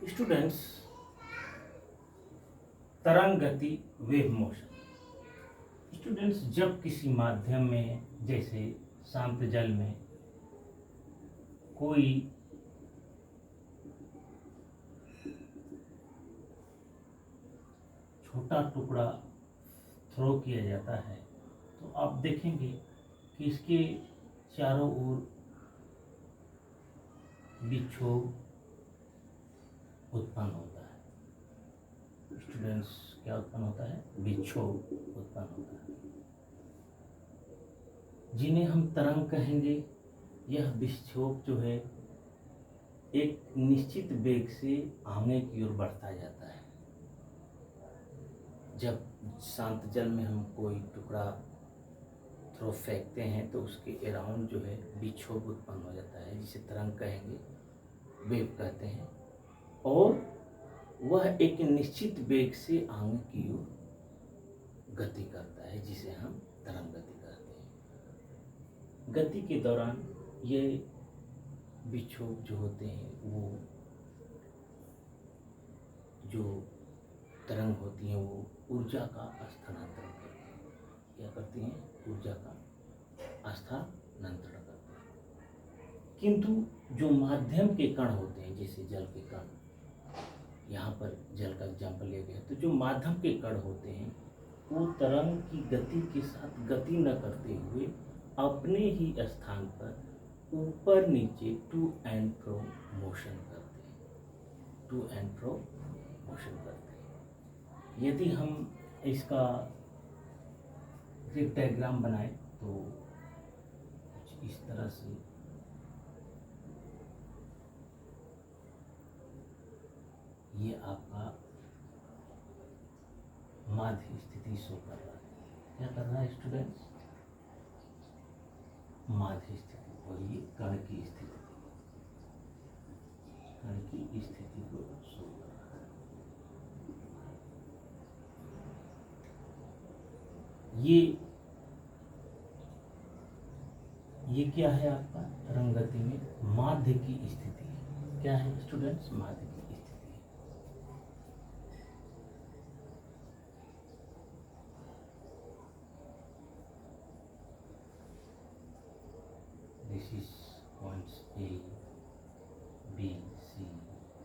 Students, तरंग गति, wave motion. Students, जब किसी माध्यम में जैसे शांत जल में कोई छोटा टुकड़ा थ्रो किया जाता है तो आप देखेंगे कि इसके चारों ओर विक्षोभ उत्पन्न होता है। स्टूडेंट्स, क्या उत्पन्न होता है? विक्षोभ उत्पन्न होता है, जिन्हें हम तरंग कहेंगे। यह विक्षोभ जो है एक निश्चित वेग से आगे की ओर बढ़ता जाता है। जब शांत जल में हम कोई टुकड़ा थ्रो फेंकते हैं तो उसके अराउंड जो है विक्षोभ उत्पन्न हो जाता है, जिसे तरंग कहेंगे, वेव कहते हैं। और वह एक निश्चित वेग से आगे की ओर गति करता है, जिसे हम तरंग गति कहते हैं। गति के दौरान ये विक्षोभ जो होते हैं वो जो तरंग होती हैं वो ऊर्जा का स्थानांतरण करती हैं। क्या करती हैं? ऊर्जा का स्थानांतरण करती हैं। किंतु जो माध्यम के कण होते हैं, जैसे जल के कण, यहाँ पर जल का एग्जाम्पल लिया गया, तो जो माध्यम के कण होते हैं वो तरंग की गति के साथ गति न करते हुए अपने ही स्थान पर ऊपर नीचे टू एंड फ्रो मोशन करते हैं, टू एंड फ्रो मोशन करते हैं। यदि हम इसका एक डायग्राम बनाए तो कुछ इस तरह से ये आपका माध्य स्थिति शो कर रहा है। क्या कर रहा है स्टूडेंट्स? माध्य स्थिति, और ये कण की स्थिति, कण की स्थिति को शो कर रहा है। ये क्या है आपका? तरंग गति में माध्य की स्थिति है। क्या है स्टूडेंट्स? माध्य की स्थिति है। This is points A, B, C,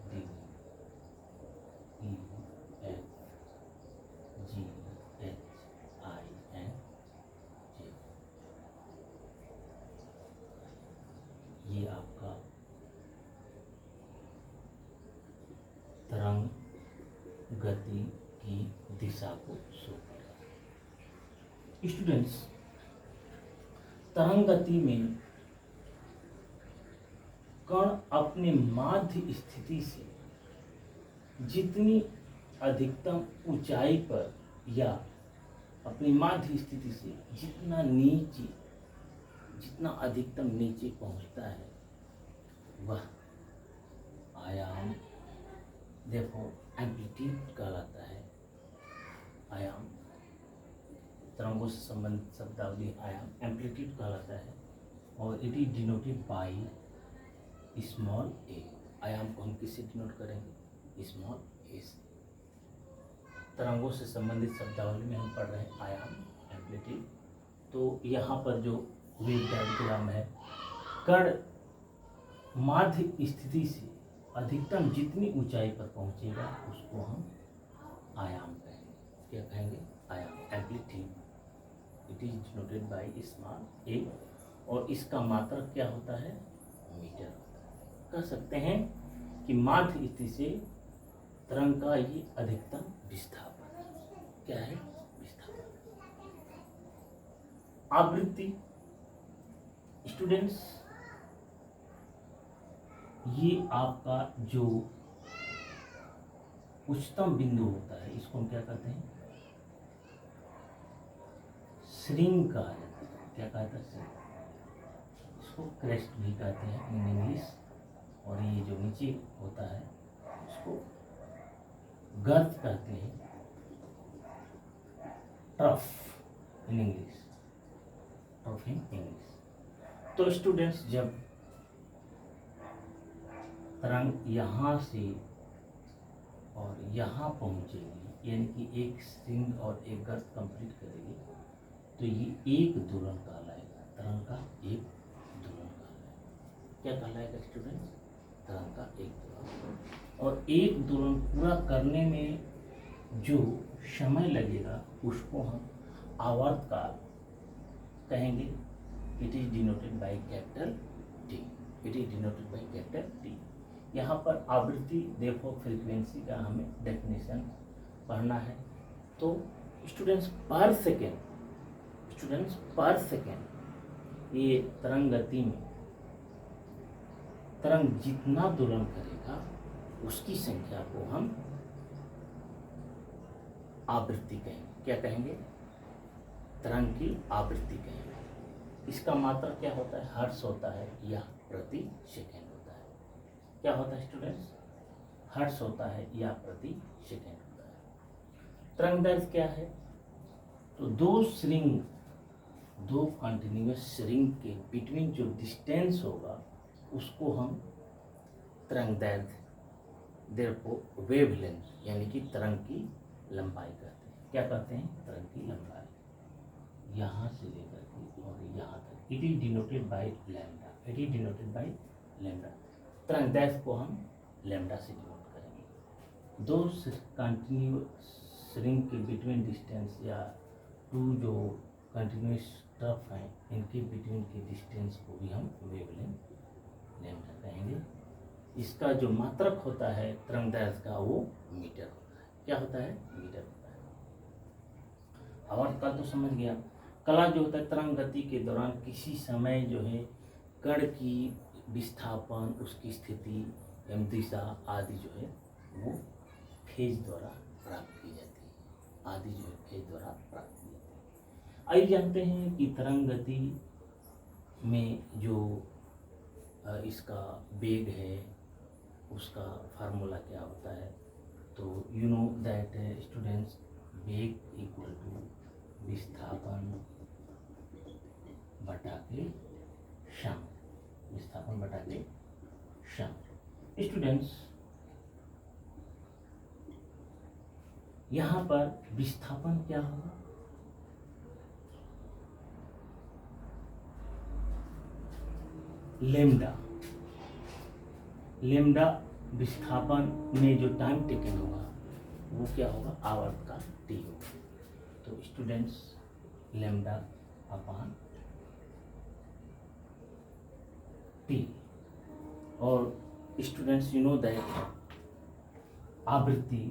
D, E, F, G, H, I and J। ये आपका तरंग गति की दिशा को शो कर रहा है। स्टूडेंट्स, तरंग गति में कण अपने माध्य स्थिति से जितनी अधिकतम ऊंचाई पर या अपनी माध्य स्थिति से जितना अधिकतम नीचे पहुंचता है वह आयाम देखो एम्पलीट्यूड कहलाता है। आयाम, तरंगों से संबंधित शब्दावली आयाम एम्पलीट्यूड कहलाता है, और it is denoted by small A. आयाम को हम किससे डिनोट करेंगे? स्मॉल ए से। तरंगों से संबंधित शब्दावली में हम पढ़ रहे हैं आयाम, एम्पलीट्यूड। तो यहाँ पर जो वेव डायग्राम है, कण माध्य स्थिति से अधिकतम जितनी ऊंचाई पर पहुंचेगा उसको हम आयाम कहेंगे। क्या कहेंगे? आयाम, amplitude. It is denoted by small A, और इसका मात्रक क्या होता है? मीटर होता है। कह सकते हैं कि माध्य स्थिति से तरंग का ये अधिकतम विस्थापन है। क्या है? विस्थापन। आवृत्ति। स्टूडेंट्स, ये आपका जो उच्चतम बिंदु होता है इसको हम क्या कहते हैं? श्रिंग कहा जाता है। क्या कहता है? श्रिंग। इसको क्रेस्ट भी कहते हैं इन इंग्लिश। और ये जो नीचे होता है उसको गर्त कहते हैं, trough in English, trough in English. तो स्टूडेंट्स, जब तरंग यहाँ से और यहाँ पहुँचेगी, यानी कि एक श्रृंग और एक गर्त कंप्लीट करेगी, तो ये एक दोलन कहलाएगा। तरंग का एक दोलन कहलाएगा। क्या कहलाएगा स्टूडेंट्स? तरंग का एक दोलन। और एक दोलन पूरा करने में जो समय लगेगा उसको हम आवर्त काल कहेंगे। It is denoted by capital T. It is denoted by capital T. यहाँ पर आवृत्ति देखो, फ्रीक्वेंसी का हमें डेफिनेशन पढ़ना है। तो स्टूडेंट्स पर सेकेंड ये तरंग गति में तरंग जितना दोलन करेगा उसकी संख्या को हम आवृत्ति कहेंगे। क्या कहेंगे? तरंग की आवृत्ति कहेंगे। इसका मात्रक क्या होता है? हर्ट्ज होता है या प्रति सेकेंड होता है। क्या होता है स्टूडेंट्स? हर्ट्ज होता है या प्रति सेकेंड होता है। तरंग दैर्घ्य क्या है? तो दो कंटिन्यूअस श्रृंग के बिटवीन जो डिस्टेंस होगा उसको हम तरंग दैर्घ्य को वेवलेंथ यानी कि तरंग की लंबाई कहते हैं। क्या कहते हैं? तरंग की लंबाई यहाँ से लेकर के और यहाँ तक। It is denoted by lambda. It is denoted by lambda. तरंग दैर्घ्य को हम लैम्डा से डिनोट करेंगे। दो कंटिन्यूअस श्रृंग के बिटवीन डिस्टेंस या टू जो कंटिन्यूअस टर्फ हैं इनके बिटवीन के डिस्टेंस को भी हम वेवलेंथ लैम्डा कहेंगे। इसका जो मात्रक होता है तरंग दैर्घ्य का वो मीटर होता है। क्या होता है? मीटर होता है। आवर्त काल तो समझ गया। कला जो होता है तरंग गति के दौरान किसी समय जो है कण की विस्थापन, उसकी स्थिति एवं दिशा आदि जो है वो फेज द्वारा प्राप्त की जाती है। आदि जो है फेज द्वारा प्राप्त की जाती है। आइए जानते हैं कि तरंग गति में जो इसका वेग है उसका फार्मूला क्या होता है। तो यू नो दैट स्टूडेंट्स, वेग इक्वल टू विस्थापन बटा के क्षण। विस्थापन बटा के क्षण। स्टूडेंट्स यहाँ पर विस्थापन क्या होगा? लेम्डा। लेम्डा विस्थापन में जो टाइम टेकन होगा वो क्या होगा? आवर्त काल टी होगा। तो स्टूडेंट्स लेम्डा अपान टी। और स्टूडेंट्स यू नो दैट आवृत्ति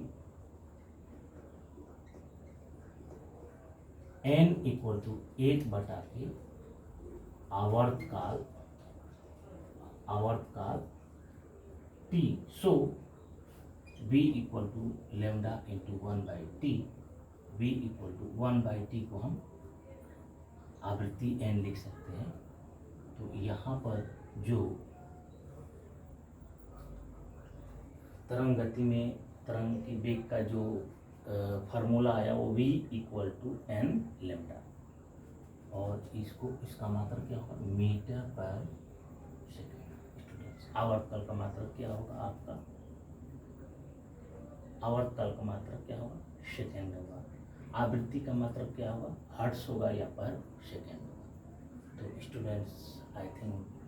n इक्वल टू 1 बटा के आवर्त काल t। So v equal to lambda into 1 by T. v equal to 1 by T को हम आवृत्ति n लिख सकते हैं। तो यहाँ पर जो तरंग गति में तरंग की वेग का जो फार्मूला आया वो v equal to n lambda, और इसका मात्रक क्या होगा? मीटर पर सेकेंड। स्टूडेंट्स आवर्तकाल का मात्रक क्या होगा आपका? आवर्तकाल का मात्रक क्या होगा? सेकेंड होगा। आवृत्ति का मात्रक क्या होगा? हर्ट्ज होगा या पर सेकेंड होगा। तो स्टूडेंट्स आई थिंक